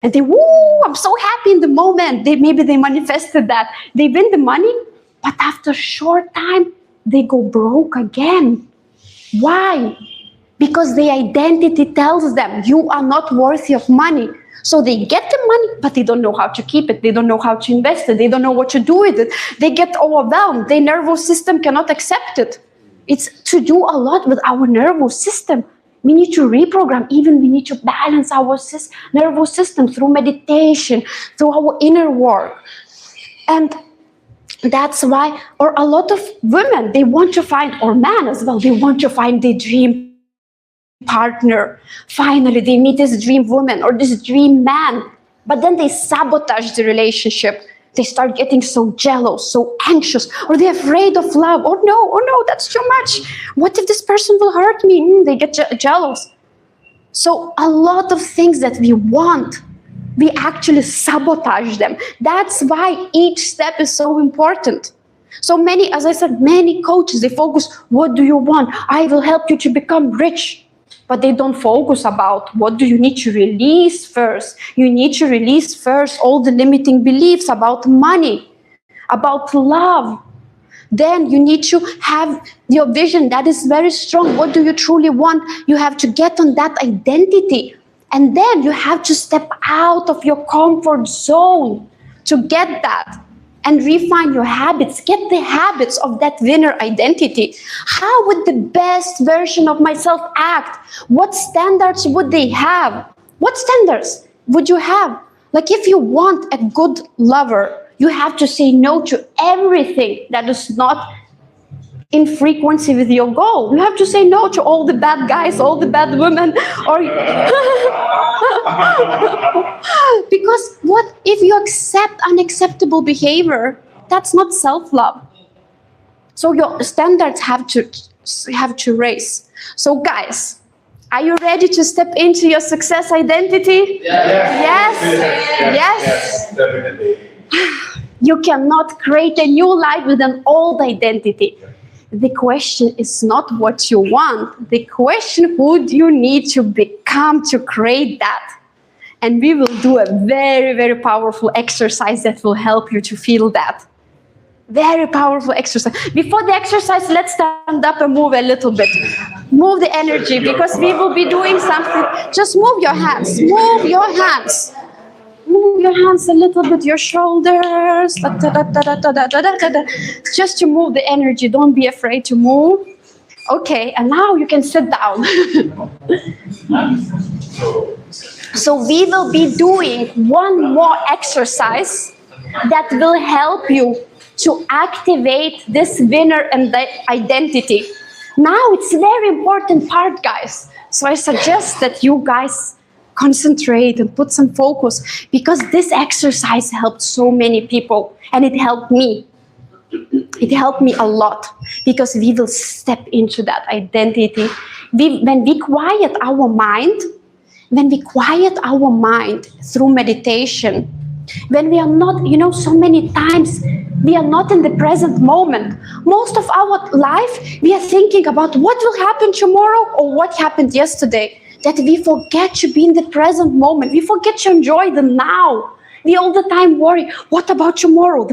And they, woo, I'm so happy in the moment. Maybe they manifested that. They win the money, but after a short time, they go broke again. Why? Because the identity tells them you are not worthy of money. So they get the money, but they don't know how to keep it. They don't know how to invest it. They don't know what to do with it. They get overwhelmed. Their nervous system cannot accept it. It's to do a lot with our nervous system. We need to reprogram. Even we need to balance our nervous system through meditation, through our inner work. And that's why, or a lot of women, they want to find, or men as well, they want to find their dream partner. Finally, they meet this dream woman or this dream man, but then they sabotage the relationship. They start getting so jealous, so anxious, or they're afraid of love. Oh no, that's too much. What if this person will hurt me? They get jealous. So a lot of things that we want, we actually sabotage them. That's why each step is so important. So many, as I said, many coaches, they focus, what do you want? I will help you to become rich. But they don't focus about what do you need to release first. You need to release first all the limiting beliefs about money, about love. Then you need to have your vision that is very strong. What do you truly want? You have to get on that identity. And then you have to step out of your comfort zone to get that. And refine your habits, get the habits of that winner identity. How would the best version of myself act? What standards would they have? What standards would you have? Like if you want a good lover, you have to say no to everything that is not in frequency with your goal. You have to say no to all the bad guys, all the bad women, or because what if you accept unacceptable behavior? That's not self-love. So your standards have to raise. So guys, are you ready to step into your success identity? Yes. Definitely. You cannot create a new life with an old identity. The question is not what you want. The question, who do you need to become to create that? And we will do a very, very powerful exercise that will help you to feel that. Very powerful exercise. Before the exercise, let's stand up and move a little bit. Move the energy, because we will be doing something. Just move your hands. Move your hands. Move your hands a little bit, your shoulders. Just to move the energy. Don't be afraid to move. Okay, and now you can sit down. So we will be doing one more exercise that will help you to activate this winner and identity. Now it's a very important part, guys. So I suggest that you guys concentrate and put some focus, because this exercise helped so many people, and it helped me. It helped me a lot, because we will step into that identity. When we quiet our mind, through meditation, when we are not, so many times we are not in the present moment. Most of our life, we are thinking about what will happen tomorrow or what happened yesterday, that we forget to be in the present moment. We forget to enjoy the now. We all the time worry, what about tomorrow?